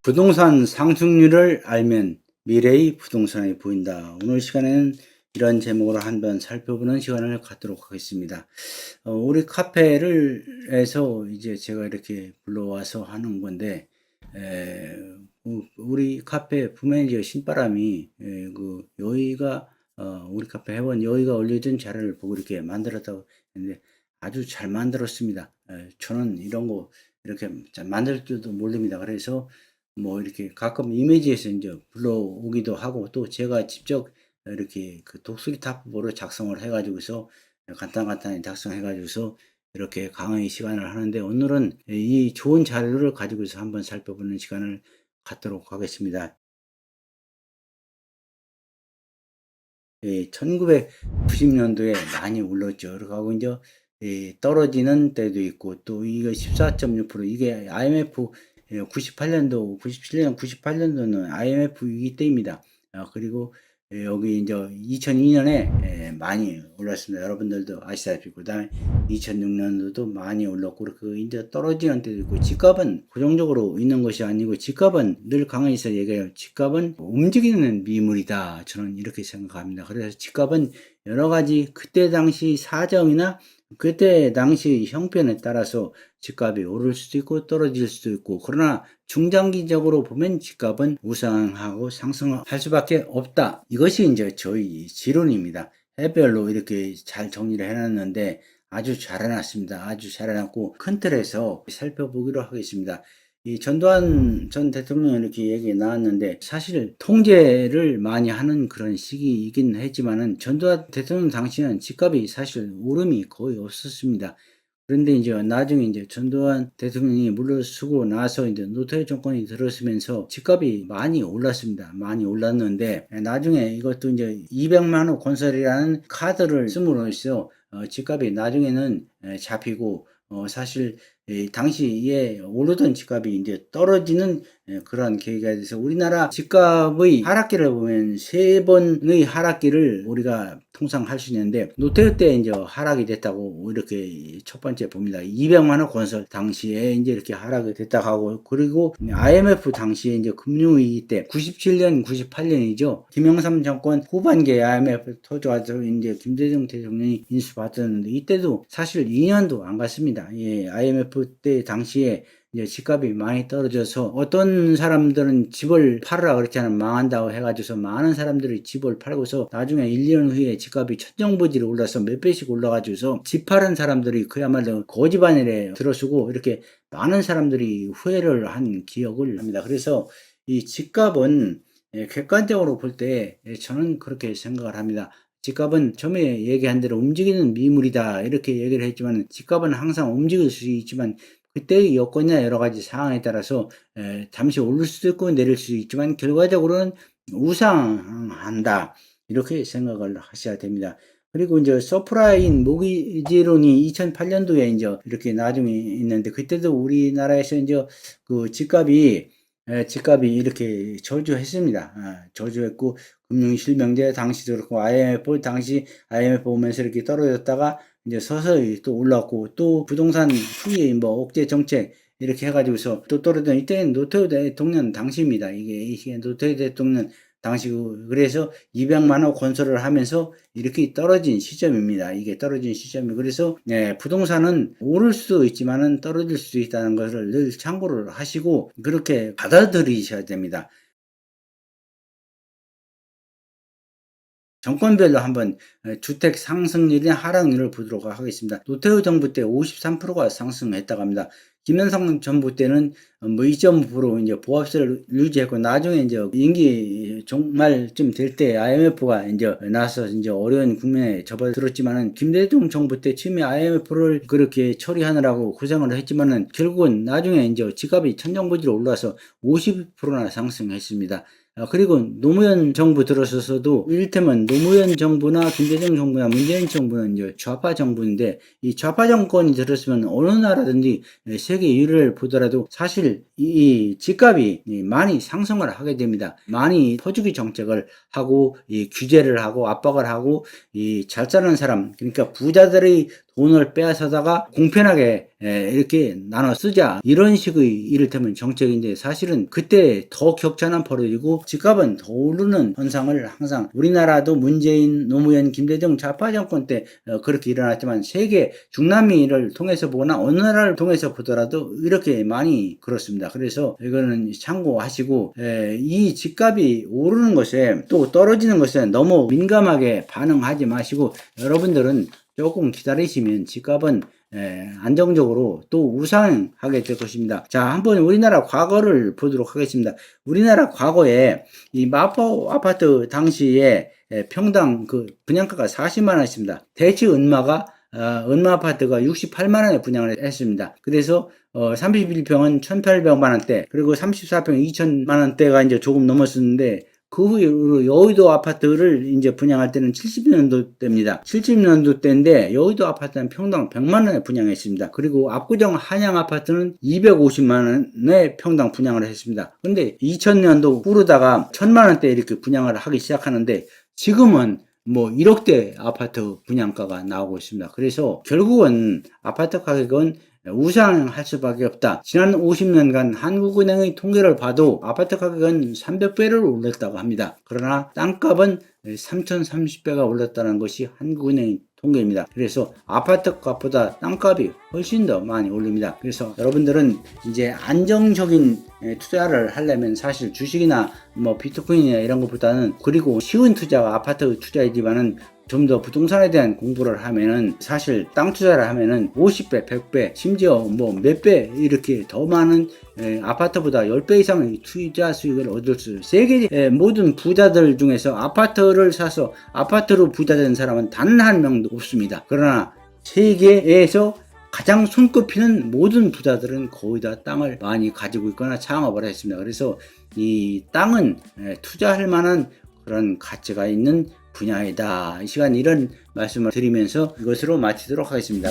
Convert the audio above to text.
부동산 상승률을 알면 미래의 부동산이 보인다. 오늘 시간에는 이런 제목으로 한번 살펴보는 시간을 갖도록 하겠습니다. 우리 카페를 해서 이제 제가 이렇게 불러와서 하는 건데, 우리 카페 부매니저 신바람이, 여의가, 우리 카페 회원 여의가 올려준 자료를 보고 이렇게 만들었다고 했는데 아주 잘 만들었습니다. 저는 이런 거 이렇게 만들 줄도 모릅니다. 그래서 뭐 이렇게 가끔 이미지에서 이제 불러오기도 하고 또 제가 직접 이렇게 그 독수리 타법으로 작성을 해가지고서 간단히 작성해가지고서 이렇게 강의 시간을 하는데 오늘은 이 좋은 자료를 가지고서 한번 살펴보는 시간을 갖도록 하겠습니다. 1990년도에 많이 올랐죠. 그리고 이제 떨어지는 때도 있고 또 이거 14.6% 이게 IMF 98년도, 97년, 98년도는 IMF 위기 때입니다. 그리고 여기 이제 2002년에 많이 올랐습니다. 여러분들도 아시다시피 그다음에 2006년도도 많이 올랐고 그리고 이제 떨어지는 때도 있고 집값은 고정적으로 있는 것이 아니고 집값은 늘 강의에서 얘기해요. 집값은 움직이는 미물이다. 저는 이렇게 생각합니다. 그래서 집값은 여러 가지 그때 당시 사정이나 그때 당시 형편에 따라서 집값이 오를 수도 있고 떨어질 수도 있고 그러나 중장기적으로 보면 집값은 우상하고 상승할 수밖에 없다. 이것이 이제 저희 지론입니다. 해별로 이렇게 잘 정리를 해놨는데 아주 잘 해놨습니다. 아주 잘 해놨고 큰 틀에서 살펴보기로 하겠습니다. 이 전두환 전 대통령이 이렇게 얘기 나왔는데 사실 통제를 많이 하는 그런 시기이긴 했지만은 전두환 대통령 당시에는 집값이 사실 오름이 거의 없었습니다. 그런데 이제 나중에 이제 전두환 대통령이 물러서고 나서 이제 노태우 정권이 들어서면서 집값이 많이 올랐습니다. 많이 올랐는데 나중에 이것도 이제 200만 호 건설이라는 카드를 씀으로써 집값이 나중에는 잡히고 사실 당시에 오르던 집값이 이제 떨어지는 그런 계기가 돼서 우리나라 집값의 하락기를 보면 세 번의 하락기를 우리가 통상 할 수 있는데 노태우 때 이제 하락이 됐다고 이렇게 첫 번째 봅니다. 200만 원 건설 당시에 이제 이렇게 하락이 됐다고 하고 그리고 IMF 당시에 이제 금융위기 때 97년, 98년이죠. 김영삼 정권 후반기에 IMF 터져와서 이제 김대중 대통령이 인수받았는데 이때도 사실 2년도 안 갔습니다. IMF 때 당시에 이제 집값이 많이 떨어져서 어떤 사람들은 집을 팔으라 그랬잖아요. 망한다고 해가지고서 많은 사람들이 집을 팔고서 나중에 1, 2년 후에 집값이 천정부지로 올라서 몇 배씩 올라가지고서 집 파는 사람들이 그야말로 거지반일에 들어서고 이렇게 많은 사람들이 후회를 한 기억을 합니다. 그래서 이 집값은 객관적으로 볼 때 저는 그렇게 생각을 합니다. 집값은 처음에 얘기한 대로 움직이는 미물이다 이렇게 얘기를 했지만 집값은 항상 움직일 수 있지만 그때의 여건이나 여러 가지 상황에 따라서 잠시 오를 수도 있고 내릴 수도 있지만 결과적으로는 우상한다 이렇게 생각을 하셔야 됩니다. 그리고 이제 서프라인 모기지론이 2008년도에 이제 이렇게 나중에 있는데 그때도 우리나라에서 이제 그 집값이 이렇게 저주했습니다. 저주했고 금융실명제 당시도 그렇고 IMF 당시 IMF 오면서 이렇게 떨어졌다가 이제 서서히 또 올랐고 또 부동산 투기 뭐 억제 정책 이렇게 해가지고서 또 떨어졌던 이때는 노태우 대통령 당시입니다. 이게 노태우 대통령 당시고 그래서 200만 호 건설을 하면서 이렇게 떨어진 시점입니다. 이게 떨어진 시점이 그래서 부동산은 오를 수도 있지만은 떨어질 수도 있다는 것을 늘 참고를 하시고 그렇게 받아들이셔야 됩니다. 정권별로 한번 주택 상승률이나 하락률을 보도록 하겠습니다. 노태우 정부 때 53%가 상승했다고 합니다. 김영삼 정부 때는 뭐 2.5% 이제 보합세를 유지했고 나중에 이제 임기 종말쯤 될 때 IMF가 이제 나서 이제 어려운 국면에 접어들었지만은 김대중 정부 때 처음에 IMF를 그렇게 처리하느라고 고생을 했지만은 결국은 나중에 이제 집값이 천정부지로 올라서 50%나 상승했습니다. 그리고 노무현 정부 들어서서도 이를테면 노무현 정부나 김대중 정부나 문재인 정부는 이제 좌파 정부인데, 이 좌파 정권이 들었으면 어느 나라든지 세계 유례를 보더라도 사실 이 집값이 많이 상승을 하게 됩니다. 많이 퍼주기 정책을 하고 이 규제를 하고 압박을 하고 이 잘 사는 사람, 그러니까 부자들의 돈을 빼앗아다가 공평하게 이렇게 나눠 쓰자, 이런 식의 이를테면 정책인데, 사실은 그때 더 격차는 벌어지고 집값은 더 오르는 현상을 항상 우리나라도 문재인, 노무현, 김대중 좌파 정권 때 그렇게 일어났지만, 세계 중남미를 통해서 보거나 어느 나라를 통해서 보더라도 이렇게 많이 그렇습니다. 그래서 이거는 참고하시고, 이 집값이 오르는 것에 또 떨어지는 것에 너무 민감하게 반응하지 마시고, 여러분들은 조금 기다리시면 집값은 안정적으로 또 우상하게 될 것입니다. 자, 한번 우리나라 과거를 보도록 하겠습니다. 우리나라 과거에 이 마포 아파트 당시에 평당 그 분양가가 40만 원이었습니다. 대치 은마 아파트가 68만 원에 분양을 했습니다. 그래서 31평은 1,800만 원대, 그리고 34평 2,000만 원대가 이제 조금 넘었었는데, 그 후에 여의도 아파트를 이제 분양할 때는 70년도 때입니다. 70년도 때인데 여의도 아파트는 평당 100만 원에 분양했습니다. 그리고 압구정 한양 아파트는 250만 원에 평당 분양을 했습니다. 근데 2000년도 후르다가 1000만 원대 이렇게 분양을 하기 시작하는데, 지금은 뭐 1억대 아파트 분양가가 나오고 있습니다. 그래서 결국은 아파트 가격은 우상할 수밖에 없다. 지난 50년간 한국은행의 통계를 봐도 아파트 가격은 300배를 올랐다고 합니다. 그러나 땅값은 3030배가 올랐다는 것이 한국은행의 통계입니다. 그래서 아파트 값보다 땅값이 훨씬 더 많이 올립니다. 그래서 여러분들은 이제 안정적인 투자를 하려면 사실 주식이나 뭐 비트코인이나 이런 것보다는, 그리고 쉬운 투자가 아파트 투자이지만은 좀 더 부동산에 대한 공부를 하면은, 사실 땅 투자를 하면은 50배, 100배, 심지어 뭐 몇 배 이렇게 더 많은 아파트보다 10배 이상의 투자 수익을 얻을 수 있어요. 세계 모든 부자들 중에서 아파트를 사서 아파트로 부자 된 사람은 단 한 명도 없습니다. 그러나 세계에서 가장 손꼽히는 모든 부자들은 거의 다 땅을 많이 가지고 있거나 창업을 했습니다. 그래서 이 땅은 투자할 만한 그런 가치가 있는 분야이다. 이 시간 이런 말씀을 드리면서 이것으로 마치도록 하겠습니다.